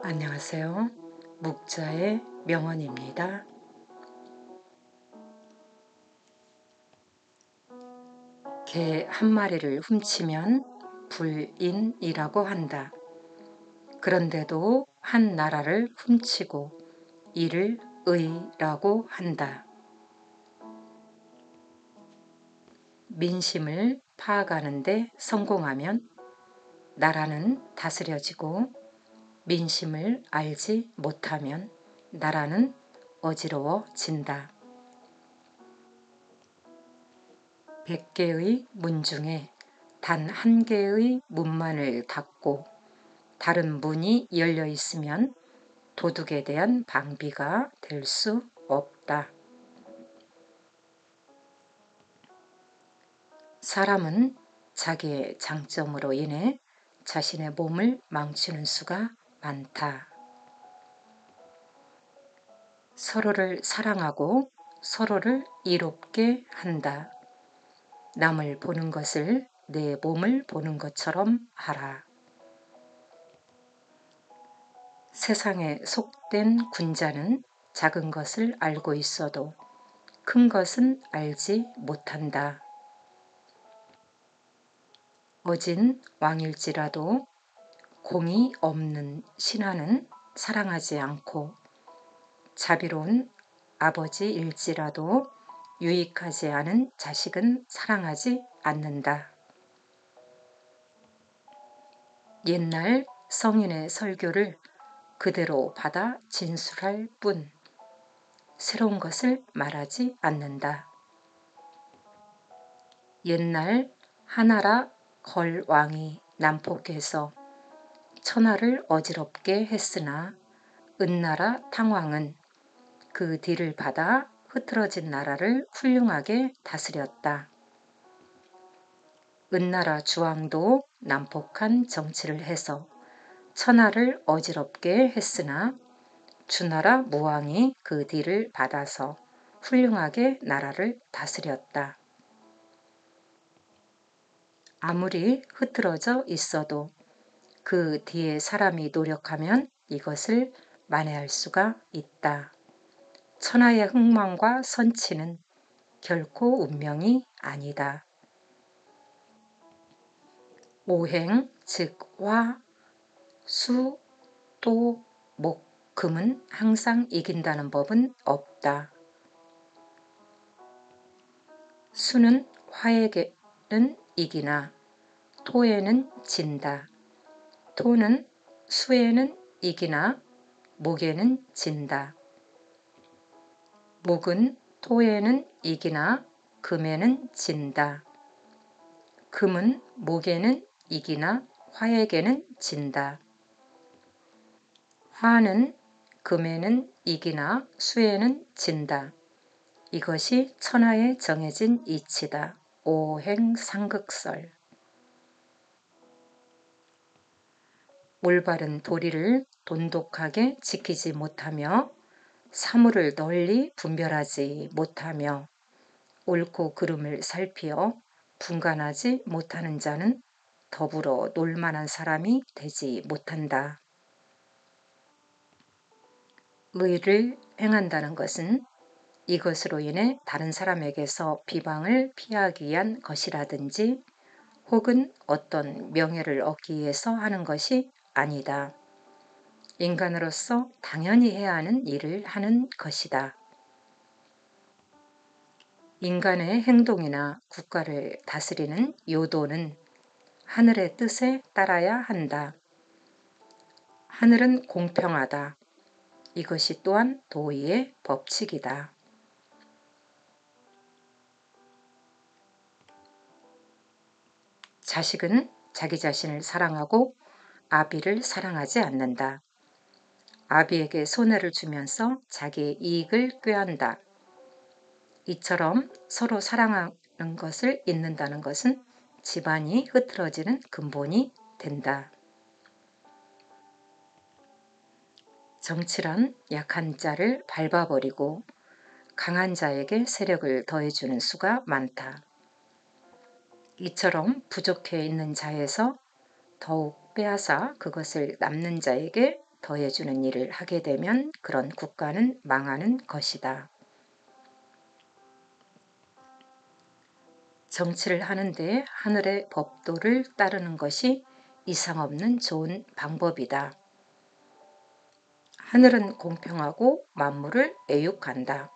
안녕하세요. 묵자의 명언입니다. 개 한 마리를 훔치면 불인이라고 한다. 그런데도 한 나라를 훔치고 이를 의라고 한다. 민심을 파악하는 데 성공하면 나라는 다스려지고, 민심을 알지 못하면 나라는 어지러워진다. 100개의 문 중에 단 한 개의 문만을 닫고 다른 문이 열려 있으면 도둑에 대한 방비가 될 수 없다. 사람은 자기의 장점으로 인해 자신의 몸을 망치는 수가 많다. 서로를 사랑하고 서로를 이롭게 한다. 남을 보는 것을 내 몸을 보는 것처럼 하라. 세상에 속된 군자는 작은 것을 알고 있어도 큰 것은 알지 못한다. 어진 왕일지라도 공이 없는 신하는 사랑하지 않고, 자비로운 아버지일지라도 유익하지 않은 자식은 사랑하지 않는다. 옛날 성인의 설교를 그대로 받아 진술할 뿐 새로운 것을 말하지 않는다. 옛날 하나라 걸왕이 난폭해서 천하를 어지럽게 했으나 은나라 탕왕은 그 뒤를 받아 흐트러진 나라를 훌륭하게 다스렸다. 은나라 주왕도 난폭한 정치를 해서 천하를 어지럽게 했으나 주나라 무왕이 그 뒤를 받아서 훌륭하게 나라를 다스렸다. 아무리 흐트러져 있어도 그 뒤에 사람이 노력하면 이것을 만회할 수가 있다. 천하의 흥망과 선치는 결코 운명이 아니다. 오행, 즉 화, 수, 또, 목, 금은 항상 이긴다는 법은 없다. 수는 화에게는 이기나 토에는 진다. 토는 수에는 이기나 목에는 진다. 목은 토에는 이기나 금에는 진다. 금은 목에는 이기나 화에게는 진다. 화는 금에는 이기나 수에는 진다. 이것이 천하에 정해진 이치다. 오행상극설. 올바른 도리를 돈독하게 지키지 못하며, 사물을 널리 분별하지 못하며, 옳고 그름을 살피어 분간하지 못하는 자는 더불어 놀만한 사람이 되지 못한다. 의를 행한다는 것은 이것으로 인해 다른 사람에게서 비방을 피하기 위한 것이라든지 혹은 어떤 명예를 얻기 위해서 하는 것이 아니다. 인간으로서 당연히 해야 하는 일을 하는 것이다. 인간의 행동이나 국가를 다스리는 요도는 하늘의 뜻에 따라야 한다. 하늘은 공평하다. 이것이 또한 도의의 법칙이다. 자식은 자기 자신을 사랑하고 아비를 사랑하지 않는다. 아비에게 손해를 주면서 자기의 이익을 꾀한다. 이처럼 서로 사랑하는 것을 잊는다는 것은 집안이 흐트러지는 근본이 된다. 정치란 약한 자를 밟아버리고 강한 자에게 세력을 더해주는 수가 많다. 이처럼 부족해 있는 자에서 더욱 빼앗아 그것을 남는 자에게 더해주는 일을 하게 되면 그런 국가는 망하는 것이다. 정치를 하는데 하늘의 법도를 따르는 것이 이상 없는 좋은 방법이다. 하늘은 공평하고 만물을 애육한다.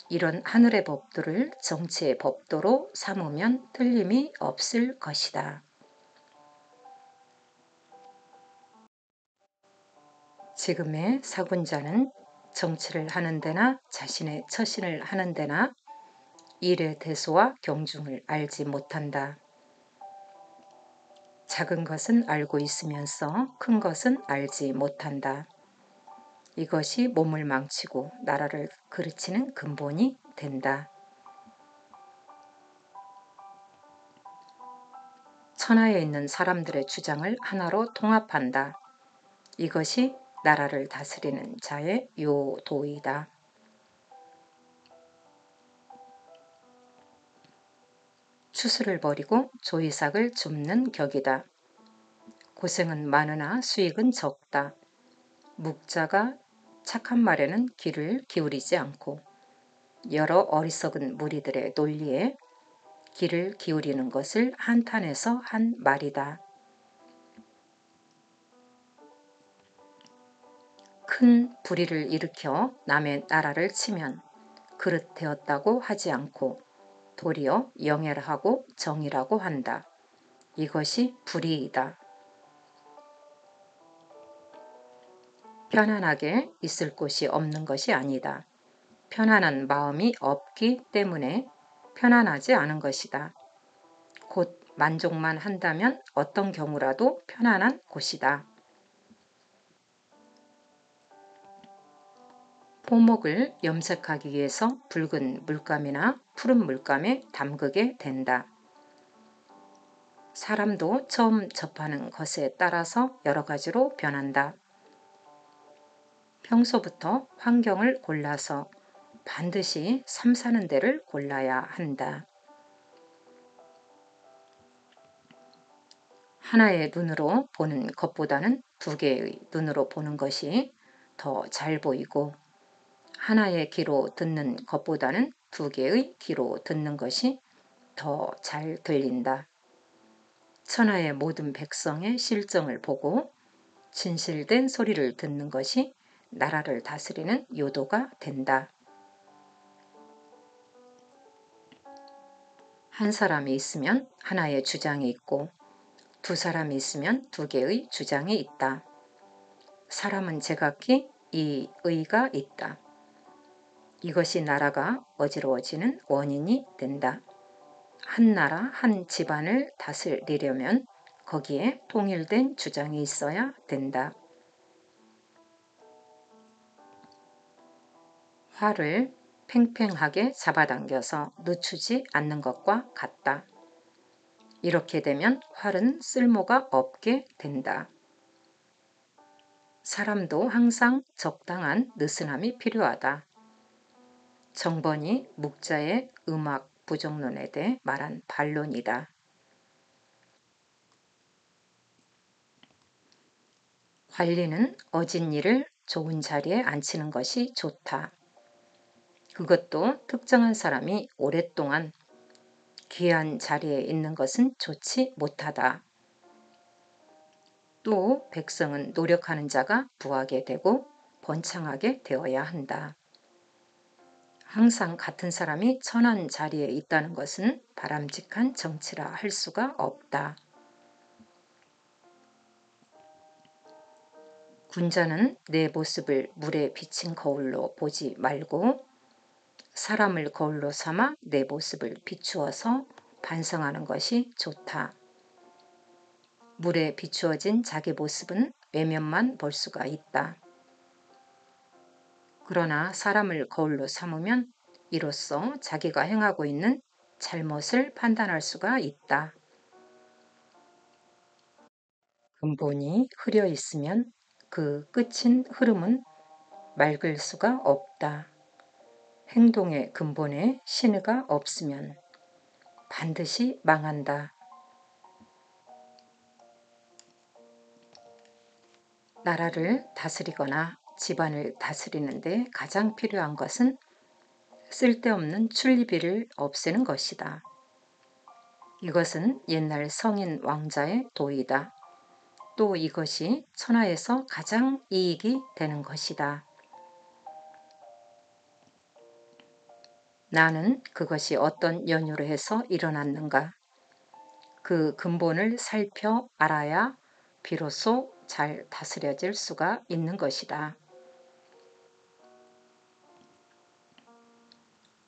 이런 하늘의 법도를 정치의 법도로 삼으면 틀림이 없을 것이다. 지금의 사군자는 정치를 하는 데나 자신의 처신을 하는 데나 일의 대소와 경중을 알지 못한다. 작은 것은 알고 있으면서 큰 것은 알지 못한다. 이것이 몸을 망치고 나라를 그르치는 근본이 된다. 천하에 있는 사람들의 주장을 하나로 통합한다. 이것이 나라를 다스리는 자의 요도이다. 추수를 버리고 조이삭을 줍는 격이다. 고생은 많으나 수익은 적다. 묵자가 착한 말에는 귀를 기울이지 않고 여러 어리석은 무리들의 논리에 귀를 기울이는 것을 한탄해서 한 말이다. 큰 불의를 일으켜 남의 나라를 치면 그릇되었다고 하지 않고 도리어 영예하고 정의라고 한다. 이것이 불의이다. 편안하게 있을 곳이 없는 것이 아니다. 편안한 마음이 없기 때문에 편안하지 않은 것이다. 곧 만족만 한다면 어떤 경우라도 편안한 곳이다. 포목을 염색하기 위해서 붉은 물감이나 푸른 물감에 담그게 된다. 사람도 처음 접하는 것에 따라서 여러 가지로 변한다. 평소부터 환경을 골라서 반드시 삶 사는 데를 골라야 한다. 하나의 눈으로 보는 것보다는 두 개의 눈으로 보는 것이 더 잘 보이고 하나의 귀로 듣는 것보다는 두 개의 귀로 듣는 것이 더 잘 들린다. 천하의 모든 백성의 실정을 보고 진실된 소리를 듣는 것이 나라를 다스리는 요도가 된다. 한 사람이 있으면 하나의 주장이 있고 두 사람이 있으면 두 개의 주장이 있다. 사람은 제각기 이 의가 있다. 이것이 나라가 어지러워지는 원인이 된다. 한 나라, 한 집안을 다스리려면 거기에 통일된 주장이 있어야 된다. 활을 팽팽하게 잡아당겨서 늦추지 않는 것과 같다. 이렇게 되면 활은 쓸모가 없게 된다. 사람도 항상 적당한 느슨함이 필요하다. 정번이 묵자의 음악 부정론에 대해 말한 반론이다. 관리는 어진 일을 좋은 자리에 앉히는 것이 좋다. 그것도 특정한 사람이 오랫동안 귀한 자리에 있는 것은 좋지 못하다. 또 백성은 노력하는 자가 부하게 되고 번창하게 되어야 한다. 항상 같은 사람이 천한 자리에 있다는 것은 바람직한 정치라 할 수가 없다. 군자는 내 모습을 물에 비친 거울로 보지 말고 사람을 거울로 삼아 내 모습을 비추어서 반성하는 것이 좋다. 물에 비추어진 자기 모습은 외면만 볼 수가 있다. 그러나 사람을 거울로 삼으면 이로써 자기가 행하고 있는 잘못을 판단할 수가 있다. 근본이 흐려 있으면 그 끝인 흐름은 맑을 수가 없다. 행동의 근본에 신의가 없으면 반드시 망한다. 나라를 다스리거나 집안을 다스리는데 가장 필요한 것은 쓸데없는 출리비를 없애는 것이다. 이것은 옛날 성인 왕자의 도의다. 또 이것이 천하에서 가장 이익이 되는 것이다. 나는 그것이 어떤 연유로 해서 일어났는가? 그 근본을 살펴 알아야 비로소 잘 다스려질 수가 있는 것이다.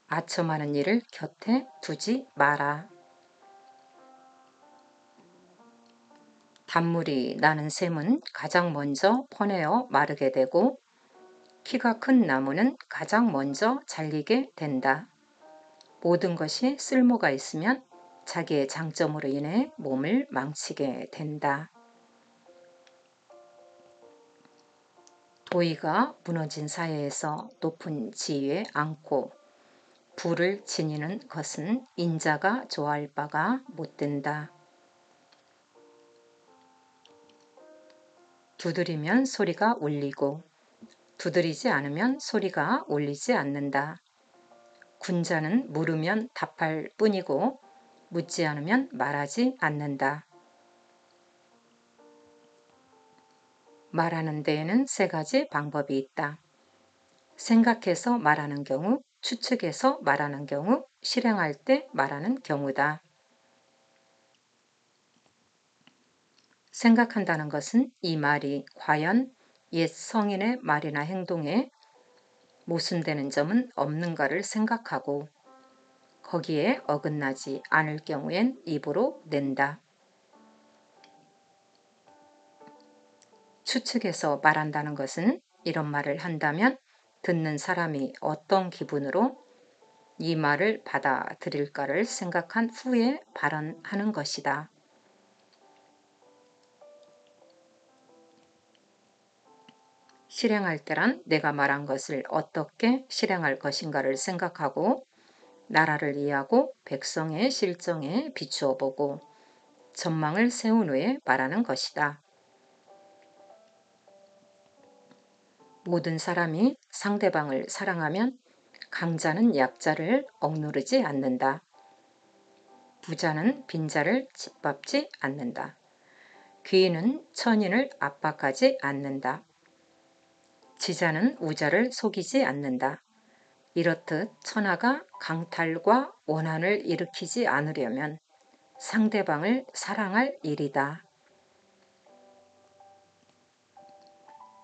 아첨하는 일을 곁에 두지 마라. 단물이 나는 샘은 가장 먼저 퍼내어 마르게 되고 키가 큰 나무는 가장 먼저 잘리게 된다. 모든 것이 쓸모가 있으면 자기의 장점으로 인해 몸을 망치게 된다. 도의가 무너진 사회에서 높은 지위에 앉고 부를 지니는 것은 인자가 좋아할 바가 못 된다. 두드리면 소리가 울리고 두드리지 않으면 소리가 울리지 않는다. 군자는 물으면 답할 뿐이고 묻지 않으면 말하지 않는다. 말하는 데에는 세 가지 방법이 있다. 생각해서 말하는 경우, 추측해서 말하는 경우, 실행할 때 말하는 경우다. 생각한다는 것은 이 말이 과연 옛 성인의 말이나 행동에 모순되는 점은 없는가를 생각하고 거기에 어긋나지 않을 경우엔 입으로 낸다. 추측해서 말한다는 것은 이런 말을 한다면 듣는 사람이 어떤 기분으로 이 말을 받아들일까를 생각한 후에 발언하는 것이다. 실행할 때란 내가 말한 것을 어떻게 실행할 것인가를 생각하고 나라를 이해하고 백성의 실정에 비추어 보고 전망을 세운 후에 말하는 것이다. 모든 사람이 상대방을 사랑하면 강자는 약자를 억누르지 않는다. 부자는 빈자를 짓밟지 않는다. 귀인은 천인을 압박하지 않는다. 지자는 우자를 속이지 않는다. 이렇듯 천하가 강탈과 원한을 일으키지 않으려면 상대방을 사랑할 일이다.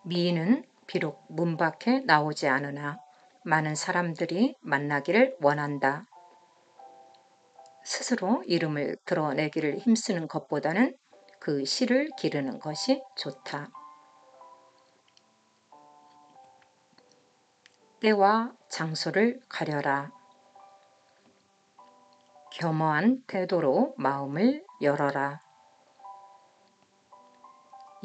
미인은 비록 문 밖에 나오지 않으나 많은 사람들이 만나기를 원한다. 스스로 이름을 드러내기를 힘쓰는 것보다는 그 실을 기르는 것이 좋다. 때와 장소를 가려라. 겸허한 태도로 마음을 열어라.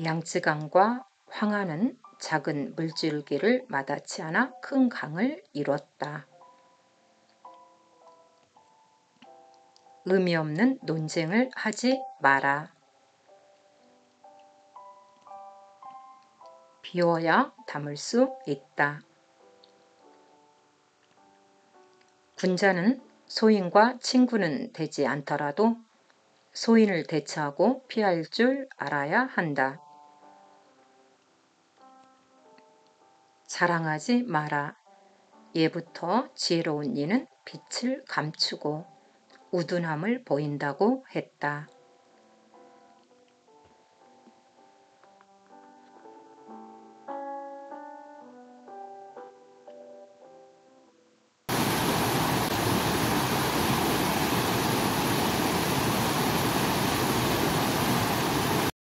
양쯔강과 황하는 작은 물줄기를 마다치 않아 큰 강을 이뤘다. 의미 없는 논쟁을 하지 마라. 비워야 담을 수 있다. 군자는 소인과 친구는 되지 않더라도 소인을 대처하고 피할 줄 알아야 한다. 자랑하지 마라. 예부터 지혜로운 이는 빛을 감추고 우둔함을 보인다고 했다.